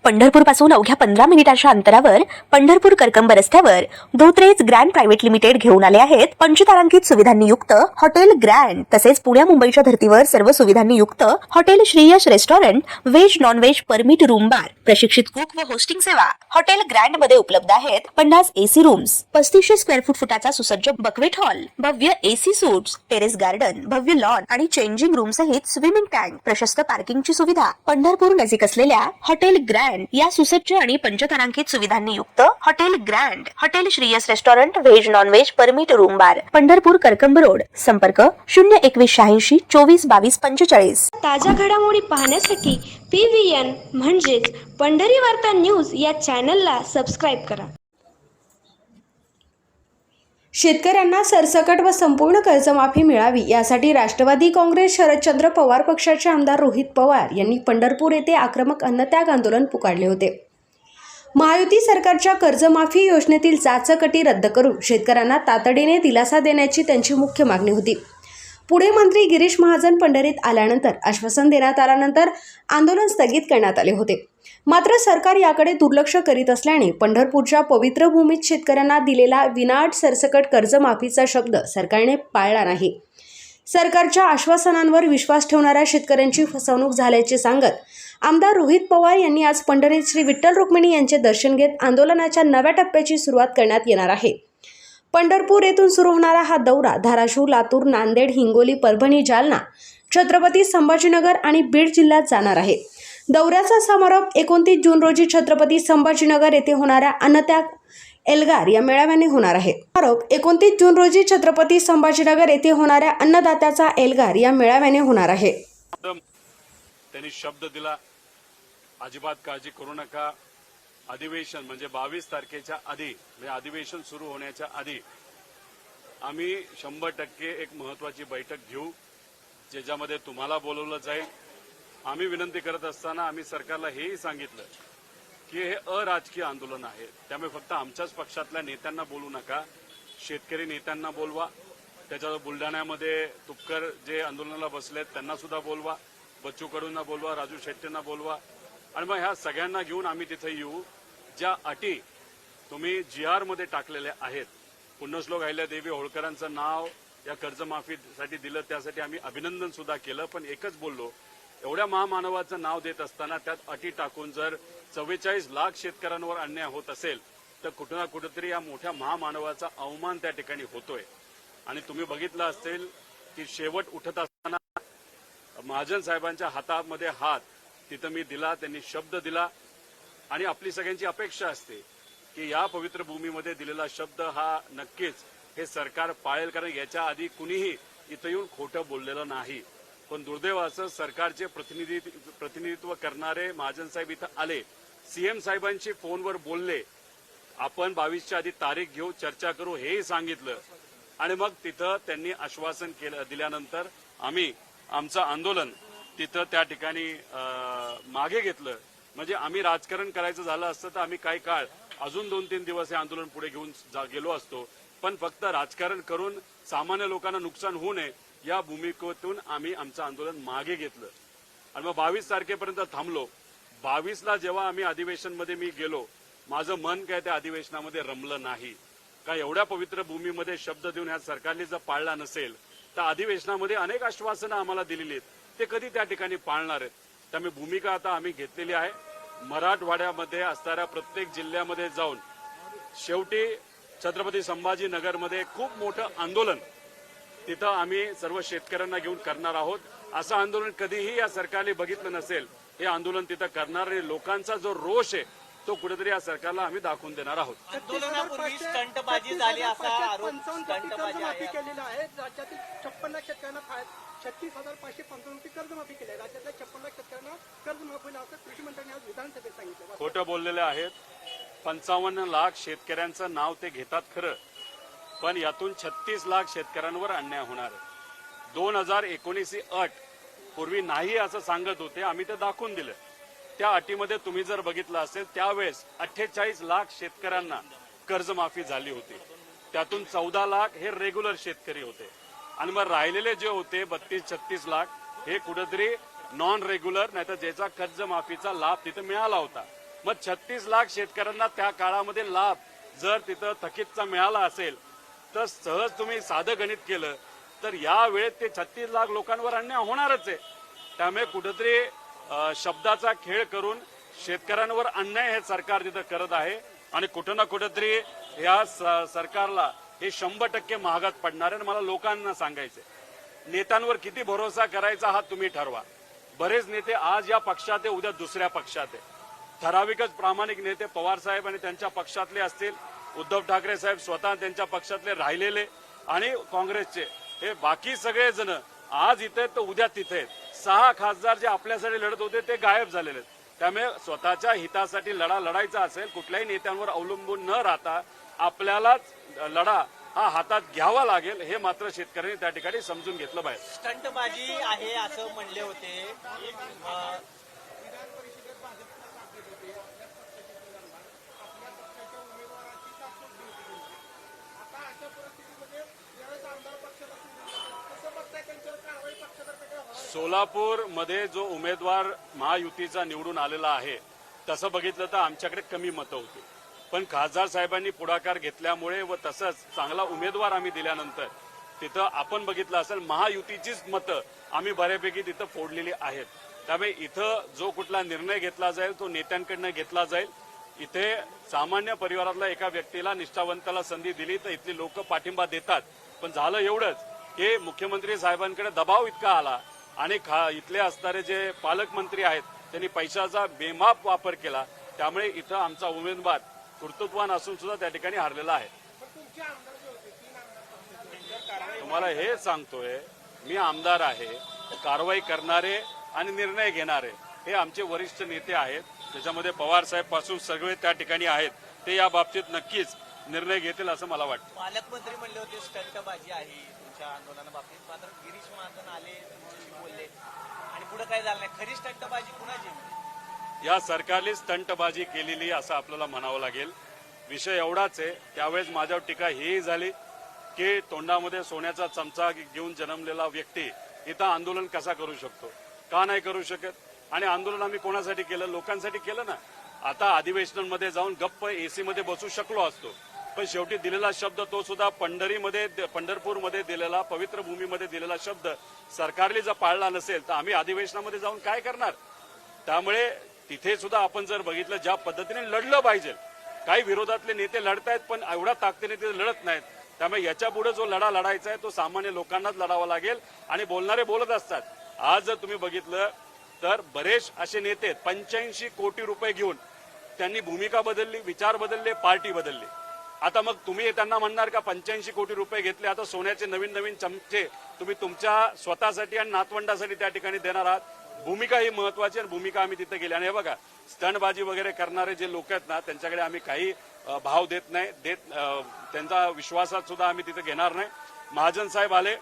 पंढरपूर पासून अवघ्या 15 मिनिटांच्या अंतरावर पंढरपूर करकंब रस्त्यावर धोत्रेज ग्रँड प्रायव्हेट लिमिटेड घेऊन आले आहेत पंचतारांकित सुविधांनी युक्त हॉटेल ग्रँड। तसेच पुण्या मुंबईच्या धर्तीवर सर्व सुविधांनी युक्त hotel Shriyash restaurant, veg non veg permit room bar, प्रशिक्षित कुक व होस्टिंग सेवा हॉटेल ग्रँड मध्ये उपलब्ध आहेत। 50 एसी रूम्स, 3500 स्क्वेअर फुटाचा सुसज्ज बकवेट हॉल, भव्य एसी सूट्स, टेरेस गार्डन, भव्य लॉन आणि चेंजिंग रूम सहित स्विमिंग टँक, प्रशस्त पार्किंगची सुविधा। पंढरपूर नजीक असलेल्या हॉटेल ग्रँड या सुसज्ज आणि पंचतारांकित सुविधांनी युक्त hotel grand, hotel Shriyas restaurant, veg non veg permit room बार, पंढरपूर करकंब रोड। संपर्क 02186 24 22 45। ताज्या घडामोडी पाहण्यासाठी PVN म्हणजेच पंढरी वार्ता न्यूज या चॅनलला सबस्क्राईब करा। शेतकऱ्यांना सरसकट व संपूर्ण कर्जमाफी मिळावी यासाठी राष्ट्रवादी काँग्रेस शरदचंद्र पवार पक्षाचे आमदार रोहित पवार यांनी पंढरपूर येथे आक्रमक अन्नत्याग आंदोलन पुकारले होते। महायुती सरकारच्या कर्जमाफी योजनेतील चाचकटी रद्द करून शेतकऱ्यांना तातडीने दिलासा देण्याची त्यांची मुख्य मागणी होती। पुढे मंत्री गिरीश महाजन पंढरीत आल्यानंतर आश्वासन देण्यात आल्यानंतर आंदोलन स्थगित करण्यात आले होते। मात्र सरकार याकडे दुर्लक्ष करीत असल्याने पंढरपूरच्या पवित्र भूमीत शेतकऱ्यांना दिलेला विनाअट सरसकट कर्जमाफीचा शब्द सरकारने पाळला नाही। सरकारच्या आश्वासनांवर विश्वास ठेवणाऱ्या शेतकऱ्यांची फसवणूक झाल्याचे सांगत आमदार रोहित पवार यांनी आज पंढरीत श्री विठ्ठल रुक्मिणी यांचे दर्शन घेत आंदोलनाच्या नव्या टप्प्याची सुरुवात करण्यात येणार आहे। पंढरपूर येथून सुरू होणारा हा दौरा धाराशिव, लातूर, नांदेड, हिंगोली, परभणी, जालना, छत्रपती संभाजीनगर आणि बीड जिल्ह्यात जाणार आहे। दौऱ्याचा समारोप 29 जून रोजी छत्रपती संभाजीनगर येथे होणाऱ्या अन्नत्याग एल्गार या मेळाव्याने होणार आहे। 29 जून रोजी छत्रपती संभाजीनगर येथे होणाऱ्या अन्नदात्याचा एल्गार या मेळाव्याने होणार आहे। त्यांनी शब्द दिला, अजिबात काळजी करू नका। अधिवेशन म्हणजे 22 तारखेच्या आधी, म्हणजे अधिवेशन सुरू होण्याच्या आधी आम्ही 100% एक महत्वाची बैठक घेऊ, ज्याच्यामध्ये तुम्हाला बोलवलं जाईल। आम्ही विनंती करत असताना आम्ही सरकारला हेही सांगितलं की हे अराजकीय आंदोलन आहे, त्यामुळे फक्त आमच्याच पक्षातल्या नेत्यांना बोलू नका, शेतकरी नेत्यांना बोलवा। त्याच्यावर बुलढाण्यामध्ये तुपकर जे आंदोलनाला बसलेत त्यांना सुद्धा बोलवा, बच्चू कडूंना बोलवा, राजू शेट्टींना बोलवा आणि मग ह्या सगळ्यांना घेऊन आम्ही तिथे येऊ। ज्या अटी तुम्ही GR मध्ये टाकलेल्या आहेत, पुण्यश्लोक अहिल्यादेवी होळकरांचं नाव या कर्जमाफीसाठी दिलं, त्यासाठी आम्ही अभिनंदन सुद्धा केलं। पण एकच बोललो, एवढ्या महामानवाचं नाव देत असताना त्यात अटी टाकून जर 44 लाख शेतकऱ्यांवर अन्याय होत असेल तर कुठं ना कुठेतरी या मोठ्या महामानवाचा अवमान त्या ठिकाणी होतोय। आणि तुम्ही बघितलं असेल की शेवट उठत असताना महाजन साहेबांच्या हातामध्ये हात तिथं मी दिला, त्यांनी शब्द दिला आणि आपली सगळ्यांची अपेक्षा असते की या पवित्र भूमीमध्ये दिलेला शब्द हा नक्कीच हे सरकार पाळेल, कारण याच्या आधी कुणीही इथं येऊन खोटं बोललेलं नाही। पण दुर्दैवाचं सरकारचे प्रतिनिधित्व करणारे महाजन साहेब इथं आले, CM साहेबांशी फोनवर बोलले, आपण 22च्या आधी तारीख घेऊ, चर्चा करू हेही सांगितलं आणि मग तिथं त्यांनी आश्वासन दिल्यानंतर आम्ही आमचं आंदोलन तिथं त्या ठिकाणी मागे घेतलं। म्हणजे आम्ही राजकारण करायचं झालं असतं तर आम्ही काही काळ अजून 2-3 दिवस हे आंदोलन पुढे घेऊन गेलो असतो, पण फक्त राजकारण करून सामान्य लोकांना नुकसान होऊ नये या भूमिकेतून आम्ही आमचं आंदोलन मागे घेतलं आणि मग 22 तारखेपर्यंत थांबलो। 22ला जेव्हा आम्ही अधिवेशनमध्ये मी गेलो, माझं मन काय त्या अधिवेशनामध्ये रमलं नाही का एवढ्या पवित्र भूमीमध्ये शब्द देऊन ह्या सरकारने जर पाळला नसेल तर अधिवेशनामध्ये अनेक आश्वासनं आम्हाला दिलेली आहेत, ते कधी त्या ठिकाणी पाळणार आहेत। त्यामुळे भूमिका आता आम्ही घेतलेली आहे। मराठवाड्यामध्ये असणाऱ्या प्रत्येक जिल्ह्यामध्ये जाऊन शेवटी छत्रपती संभाजीनगरमध्ये खूप मोठं आंदोलन तिथं आम्ही सर्व शेतकऱ्यांना घेऊन करणार आहोत। असं आंदोलन कधीही या सरकारने बघितलं नसेल। हे आंदोलन तिथं करणारे लोकांचा जो रोष आहे तो कुठेतरी या सरकारला आम्ही दाखवून देणार आहोत। आंदोलनापूर्वी स्टंटबाजी झाली असा आरोप स्टंटबाजी केलेला आहे। राज्यातील 56 लाख शेतकऱ्यांना 36,555 कर्जमाफी केली आहे। राज्यातल्या 56 लाख शेतकऱ्यांना कर्जमाफी असं कृषी मंत्र्यांनी आज विधानसभेत सांगितलं। खोटं बोललेले आहेत। 55 लाख शेतकऱ्यांचं नाव ते घेतात खरं, पण यातून 36 लाख शेतकऱ्यांवर अन्याय होणार आहे। 2019 ही अट पूर्वी नाही असं सांगत होते, आम्ही ते दाखवून दिलं। त्या अटीमध्ये तुम्ही जर बघितलं असेल त्यावेळेस 48 लाख शेतकऱ्यांना कर्जमाफी झाली होती, त्यातून 14 लाख हे रेग्युलर शेतकरी होते आणि मग राहिलेले जे होते 32-36 लाख हे कुठेतरी नॉन रेग्युलर, नाहीतर ज्याचा कर्जमाफीचा लाभ तिथे मिळाला होता। मग 36 लाख शेतकऱ्यांना त्या काळामध्ये लाभ जर तिथं थकीतचा मिळाला असेल तर सहज तुम्ही साधं गणित केलं तर या वेळेत ते 36 लाख लोकांवर अन्याय होणारच आहे. त्यामुळे कुठेतरी शब्दाचा खेळ करून शेतकऱ्यांवर अन्याय हे सरकार तिथं करत आहे आणि कुठं ना कुठेतरी या सरकारला हे 100% महागात पडणार आहे. मला लोकांना सांगायचंय, नेत्यांवर किती भरोसा करायचा हा तुम्ही ठरवा. बरेच नेते आज या पक्षात आहे, उद्या दुसऱ्या पक्षात आहे. ठराविकच प्रामाणिक नेते पवार साहेब आणि त्यांच्या पक्षातले असतील, उद्धव ठाकरे साहेब स्वतः त्यांच्या पक्षातले राहिलेले आणि काँग्रेसचे हे बाकी सगळे जण आज इथे तर उद्या तिथे आहेत. 6 खासदार जे आपल्यासाठी लढत होते ते गायब झालेले आहेत. त्यामुळे स्वतःच्या हितासाठी लढा लढायचा असेल कुठल्याही नेत्यांवर अवलंबून न राहता आपल्यालाच लढा हा हातात घ्यावा लागेल हे मात्र शेतकऱ्यांनी त्या ठिकाणी समजून घेतलं पाहिजे. स्टंटबाजी आहे असं म्हणले होते. सोलापूर मध्ये जो उमेदवार महायुतीचा निवडून आलेला आहे तसं बघितलं तर आमच्याकडे कमी मतं होती, पण खासदार साहेबांनी पुढाकार घेतल्यामुळे व तसंच चांगला उमेदवार आम्ही दिल्यानंतर तिथं आपण बघितलं असेल महायुतीचीच मतं आम्ही बऱ्यापैकी तिथं फोडलेली आहेत. त्यामुळे इथं जो कुठला निर्णय घेतला जाईल तो नेत्यांकडनं घेतला जाईल. इथे सामान्य परिवारातल्या एका व्यक्तीला निष्ठावंताला संधी दिली तर इथली लोक पाठिंबा देतात. पण झालं एवढंच की मुख्यमंत्री साहेबांकडे दबाव इतका आला आणि इथले असणारे जे पालकमंत्री आहेत त्यांनी पैशाचा बेमाप वापर केला. त्यामुळे इथं आमचा उमेदवार कर्तृत्ववान असून सुद्धा त्या ठिकाणी हारलेला आहे. तुम्हाला हे सांगतोय, मी आमदार आहे, कारवाई करणारे आणि निर्णय घेणारे हे आमचे वरिष्ठ नेते आहेत. त्याच्यामध्ये पवार साहेब पासून सगळे त्या ठिकाणी आहेत. ते या बाबतीत नक्कीच निर्णय घेतील असं मला वाटतं. पालकमंत्री म्हणले होते स्टंटबाजी आहे तुमच्या आंदोलनाबाबतीत, मात्र गिरीश महाजन आले बोलले आणि पुढे काय झालं नाही. खरी स्टंटबाजी कुणाची? या सरकारने स्टंटबाजी केलेली असं आपल्याला म्हणावं लागेल. विषय एवढाच आहे. त्यावेळेस माझ्यावर टीका ही झाली की तोंडामध्ये सोन्याचा चमचा घेऊन जन्मलेला व्यक्ती इथं आंदोलन कसा करू शकतो, का नाही करू शकत. आणि आंदोलन आम्ही कोणासाठी केलं? लोकांसाठी केलं ना. आता अधिवेशनांमध्ये जाऊन गप्प एसी मध्ये बसू शकलो असतो, पण शेवटी दिलेला शब्द तो सुद्धा पंढरपूरमध्ये दिलेला, पवित्र भूमीमध्ये दिलेला शब्द सरकारने जर पाळला नसेल तर आम्ही अधिवेशनामध्ये जाऊन काय करणार. त्यामुळे तिथे सुद्धा आपण जर बघितलं ज्या पद्धतीने लढलं पाहिजे, काही विरोधातले नेते लढतायत पण एवढ्या ताकदीने ते लढत नाहीत. त्यामुळे याच्या पुढे जो लढा लढायचा आहे तो सामान्य लोकांनाच लढावा लागेल आणि बोलणारे बोलत असतात. आज जर तुम्ही बघितलं तर बरेच असे नेते आहेत 85 कोटी रुपये घेऊन त्यांनी भूमिका बदलली, विचार बदलले, पार्टी बदलली. आता मग तुम्ही त्यांना म्हणणार का 85 कोटी रुपये घेतले आता सोन्याचे नवीन नवीन चमचे तुम्ही तुमच्या स्वतःसाठी आणि नातवंडासाठी त्या ठिकाणी देणार आहात. भूमिका ही महत्वाची आणि भूमिका आम्ही तिथे गेली. आणि हे बघा स्टंटबाजी वगैरे करणारे जे लोक आहेत ना त्यांच्याकडे आम्ही काही भाव देत नाही, त्यांचा विश्वासात सुद्धा आम्ही तिथे घेणार नाही. महाजन साहेब आले,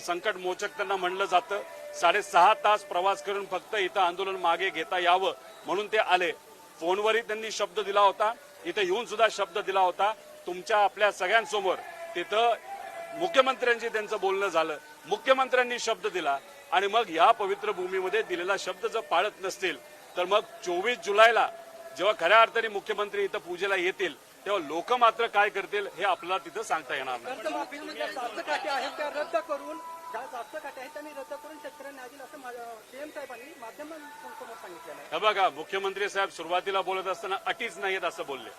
संकट मोचक त्यांना म्हणलं जातं. 6.5 तास प्रवास करून फक्त इथं आंदोलन मागे घेता यावं म्हणून ते आले. फोनवरही त्यांनी शब्द दिला होता, इथं येऊन सुद्धा शब्द दिला होता. तुमच्या आपल्या सगळ्यांसमोर तिथं मुख्यमंत्र्यांशी त्यांचं बोलणं झालं, मुख्यमंत्र्यांनी शब्द दिला. आणि मग या पवित्र भूमीमध्ये दिलेला शब्द जर पाळत नसतील तर मग 24 जुलैला जेव्हा खऱ्या अर्थाने मुख्यमंत्री इथं पूजेला येतील तेव्हा लोक मात्र काय करतील हे आपल्याला तिथं सांगता येणार नाही. कर्जमाफीमध्ये जास्त काटे आहेत त्या रद्द करून, ज्या जास्त काटे आहेत त्यांनी रद्द करून शेतकऱ्यांना दिलं असं सीएम साहेबांनी माध्यमांसमोर सांगितलेलं आहे. हे बघा मुख्यमंत्री साहेब सुरुवातीला बोलत असताना अटीच नाहीत असं बोलले.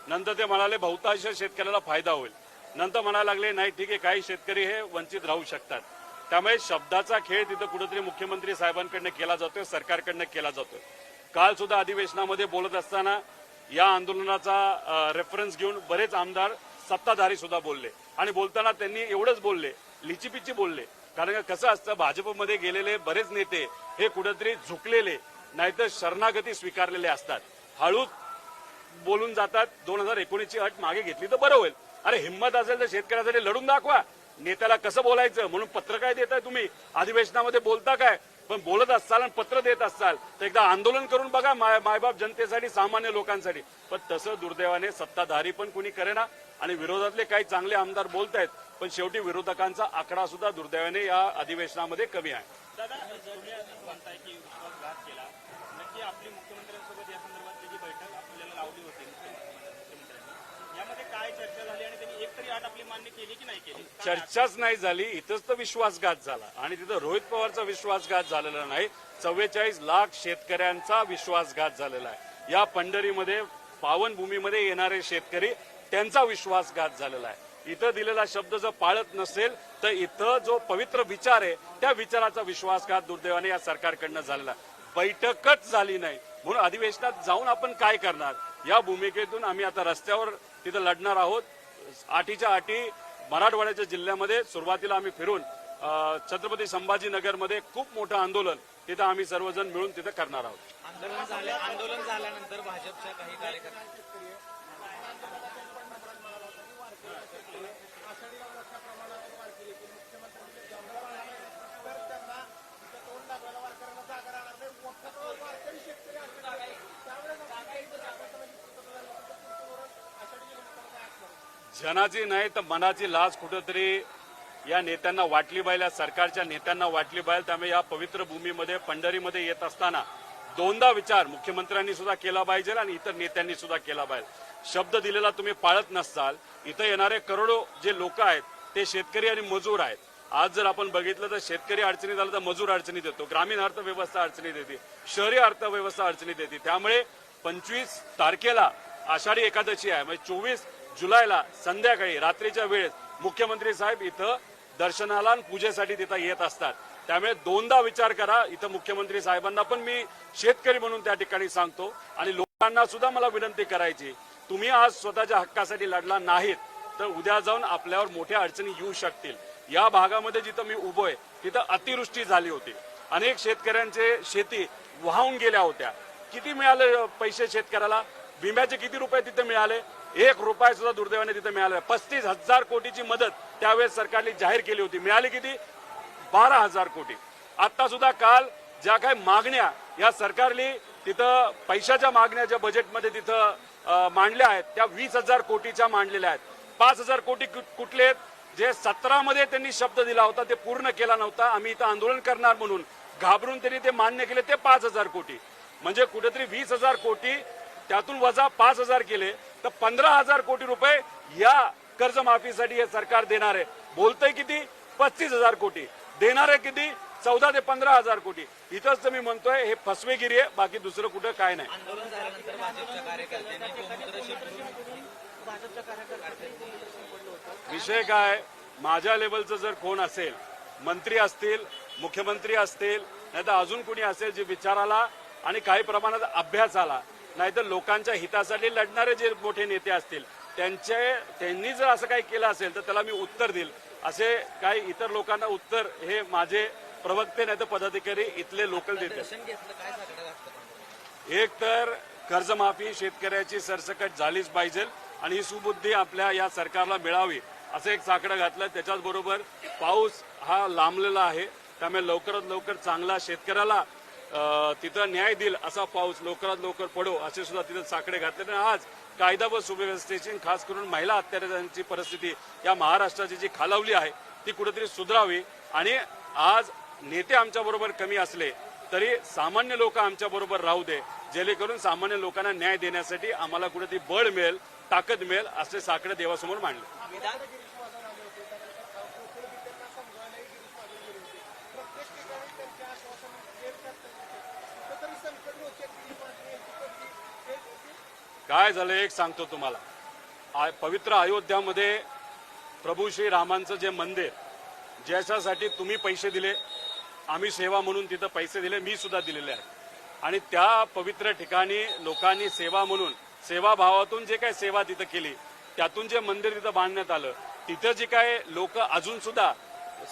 नंतर ते म्हणाले बहुतांश शेतकऱ्याला फायदा होईल. नंतर म्हणायला लागले नाही ठीक आहे काही शेतकरी हे वंचित राहू शकतात. त्यामुळे शब्दाचा खेळ तिथं कुठेतरी मुख्यमंत्री साहेबांकडनं केला जातोय, सरकारकडनं केला जातोय. काल सुद्धा अधिवेशनामध्ये बोलत असताना या आंदोलनाचा रेफरन्स घेऊन बरेच आमदार सत्ताधारी सुद्धा बोलले आणि बोलताना त्यांनी एवढंच बोलले, लिचीपिची बोलले. कारण कसं असतं भाजपमध्ये गेलेले बरेच नेते हे कुठेतरी झुकलेले नाहीतर शरणागती स्वीकारलेले असतात, हळूच बोलून जातात. 2019ची अट मागे घेतली तर बरं होईल. अरे हिंमत असेल तर शेतकऱ्यासाठी लढून दाखवा. नेत्याला कसं बोलायचं म्हणून पत्र काय देताय तुम्ही, अधिवेशनामध्ये बोलता काय, पण बोलत असाल आणि पत्र देत असाल तर एकदा आंदोलन करून बघा मायबाप जनतेसाठी, सामान्य लोकांसाठी. पण तसं दुर्दैवाने सत्ताधारी पण कोणी करेना आणि विरोधातले काही चांगले आमदार बोलतायत पण शेवटी विरोधकांचा आकडा सुद्धा दुर्दैवाने या अधिवेशनामध्ये कमी आहे. दादा तुम्ही म्हणताय की विश्वासघात केला, नक्की आपली मुख्यमंत्र्यांसोबत या संदर्भात काय चर्चा झाली आणि त्यांनी एकतरी अट आपली मान्य केली की नाही केली? चर्चाच नाही झाली, इथंच तर विश्वासघात झाला आणि तिथं रोहित पवारचा विश्वासघात झालेला नाही, 44 लाख शेतकऱ्यांचा विश्वासघात झालेला आहे. या पंढरीमध्ये पावनभूमीमध्ये येणारे शेतकरी त्यांचा विश्वासघात झालेला आहे. इथं दिलेला शब्द जर पाळत नसेल तर इथं जो पवित्र विचार आहे त्या विचाराचा विश्वासघात दुर्दैवाने या सरकारकडनं झालेला आहे. बैठकच झाली नाही म्हणून अधिवेशनात जाऊन आपण काय करणार, या भूमिकेतून आम्ही आता रस्त्यावर तिथं लढणार आहोत. अटीच्या अटी मराठवाड्याच्या जिल्ह्यामध्ये सुरुवातीला आम्ही फिरून छत्रपती संभाजीनगरमध्ये खूप मोठं आंदोलन तिथं आम्ही सर्वजण मिळून तिथं करणार आहोत. आंदोलन झाल्यानंतर भाजपच्या काही कार्यकर्ते जनाची नाही तर मनाची लाज कुठंतरी या नेत्यांना वाटली पाहिजे, सरकारच्या नेत्यांना वाटली पाहिजे. त्यामुळे या पवित्र भूमीमध्ये पंढरीमध्ये येत असताना दोनदा विचार मुख्यमंत्र्यांनी सुद्धा केला पाहिजे आणि इतर नेत्यांनी सुद्धा केला पाहिजे. शब्द दिलेला तुम्ही पाळत नसाल. इथं येणारे करोडो जे लोक आहेत ते शेतकरी आणि मजूर आहेत. आज जर आपण बघितलं तर शेतकरी अडचणीत आला तर मजूर अडचणीत येतो, ग्रामीण अर्थव्यवस्था अडचणीत येते, शहरी अर्थव्यवस्था अडचणीत येते. त्यामुळे 25 तारखेला आषाढी एकादशी आहे, म्हणजे 24 जुलैला संध्याकाळी रात्रीच्या वेळेस मुख्यमंत्री साहेब इथं दर्शनाला आणि पूजेसाठी तिथं येत असतात. त्यामुळे दोनदा विचार करा. इथं मुख्यमंत्री साहेबांना पण मी शेतकरी म्हणून त्या ठिकाणी सांगतो आणि लोकांना सुद्धा मला विनंती करायची, तुम्ही आज स्वतःच्या हक्कासाठी लढला नाहीत तर उद्या जाऊन आपल्यावर मोठ्या अडचणी येऊ शकतील. या भागामध्ये जिथं मी उभो आहे तिथं अतिवृष्टी झाली होती, अनेक शेतकऱ्यांचे शेती वाहून गेल्या होत्या. किती मिळाले पैसे शेतकऱ्याला, विम्याचे किती रुपये तिथे मिळाले? 1 रुपया सुद्धा दुर्दैवाने तिथे मिळाला. 35,000 कोटीची मदत त्यावेळेस सरकारने जाहीर केली होती, मिळाली किती? 12,000 कोटी. आता सुद्धा काल ज्या काही मागण्या या सरकारने तिथं पैशाच्या मागण्या ज्या बजेटमध्ये तिथं मांडल्या आहेत त्या 20,000 कोटीच्या मांडलेल्या आहेत. 5,000 कोटी कुठले आहेत? जे 17 मध्ये त्यांनी शब्द दिला होता ते पूर्ण केला नव्हता, आम्ही इथं आंदोलन करणार म्हणून घाबरून त्यांनी ते मान्य केले, ते 5,000 कोटी. म्हणजे कुठेतरी 20,000 कोटी त्यातून वजा 5,000 केले तर 15,000 कोटी रुपये या कर्जमाफीसाठी हे सरकार देणार आहे. बोलतंय किती? 35,000 कोटी. देणार आहे किती? 14 ते 15,000 कोटी. इथंच तर मी म्हणतोय हे फसवेगिरी आहे, बाकी दुसरं कुठं काय नाही. आंदोलन झाल्यानंतर भाजपच्या कार्यकर्त्यांनी भाजपच्या कार्यकर्त्यांनी विषय काय, माझ्या लेवलचं जर कोण असेल, मंत्री असतील, मुख्यमंत्री असतील, नाहीतर अजून कोणी असेल जे विचाराला आणि काही प्रमाणात अभ्यासाला, नाहीतर लोकांच्या हितासाठी लढणारे जे मोठे नेते असतील त्यांनी जर असं काही केलं असेल तर त्याला मी उत्तर देईल. असे काही इतर लोकांना उत्तर हे माझे प्रवक्ते नाही तर पदाधिकारी इथले लोकल देतात. एक तर कर्जमाफी शेतकऱ्याची सरसकट झालीच पाहिजे आणि ही सुबुद्धी आपल्या या सरकारला मिळावी असं एक साकडं घातलं. त्याच्याच बरोबर पाऊस हा लांबलेला आहे, त्यामुळे लवकरात लवकर चांगला शेतकऱ्याला तिथं न्याय देईल असा पाऊस लवकरात लवकर पडो असे सुद्धा तिथं साकडे घातले. आज कायदा व सुव्यवस्थेची खास करून महिला अत्याचारांची परिस्थिती या महाराष्ट्राची जी खालावली आहे ती कुठेतरी सुधारावी. आणि आज नेते आमच्या बरोबर कमी असले तरी सामान्य लोक आमच्या बरोबर राहू दे, जेणेकरून सामान्य लोकांना न्याय देण्यासाठी आम्हाला कुठेतरी बळ मिळेल, ताकद मिळेल असे साकडे देवासमोर मांडले. काय झालं एक सांगतो तुम्हाला. पवित्र अयोध्यामध्ये प्रभू श्री रामांचं जे मंदिर, ज्याच्यासाठी तुम्ही पैसे दिले, आम्ही सेवा म्हणून तिथं पैसे दिले, मी सुद्धा दिलेले आहे. आणि त्या पवित्र ठिकाणी लोकांनी सेवा म्हणून, सेवाभावातून जे काय सेवा तिथं केली, त्यातून जे मंदिर तिथं बांधण्यात आलं, तिथं जे काय लोक अजून सुद्धा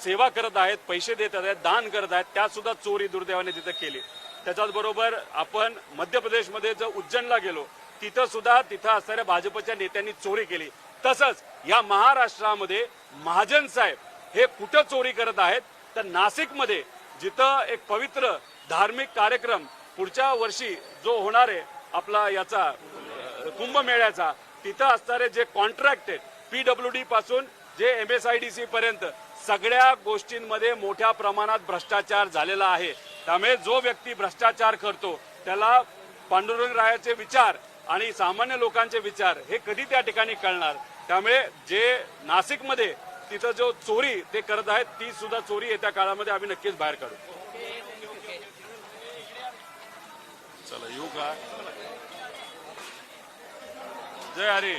सेवा करत आहेत, पैसे देत आहेत, दान करत आहेत, त्यात सुद्धा चोरी दुर्दैवाने तिथं केली. त्याच्याच बरोबर आपण मध्य प्रदेशमध्ये जर उज्जैनला गेलो तिथं सुद्धा तिथं असणाऱ्या भाजपच्या नेत्यांनी चोरी केली. तसंच या महाराष्ट्रामध्ये महाजन साहेब हे कुठं चोरी करत आहेत तर नाशिकमध्ये जिथं एक पवित्र धार्मिक कार्यक्रम पुढच्या वर्षी जो होणार आहे आपला याचा कुंभमेळ्याचा, तिथं असणारे जे कॉन्ट्रॅक्ट आहेत PWD पासून जे MSIDC पर्यंत सगळ्या गोष्टींमध्ये मोठ्या प्रमाणात भ्रष्टाचार झालेला आहे. त्यामुळे जो व्यक्ती भ्रष्टाचार करतो त्याला पांडुरंगरायाचे विचार आणि सामान्य लोकांचे विचार हे कधी त्या ठिकाणी कळणार. त्यामुळे जे नाशिकमध्ये तिथं जो चोरी ते करत आहेत ती सुद्धा चोरी येत्या काळामध्ये आम्ही नक्कीच बाहेर काढू. चला येऊ का? जय हरी.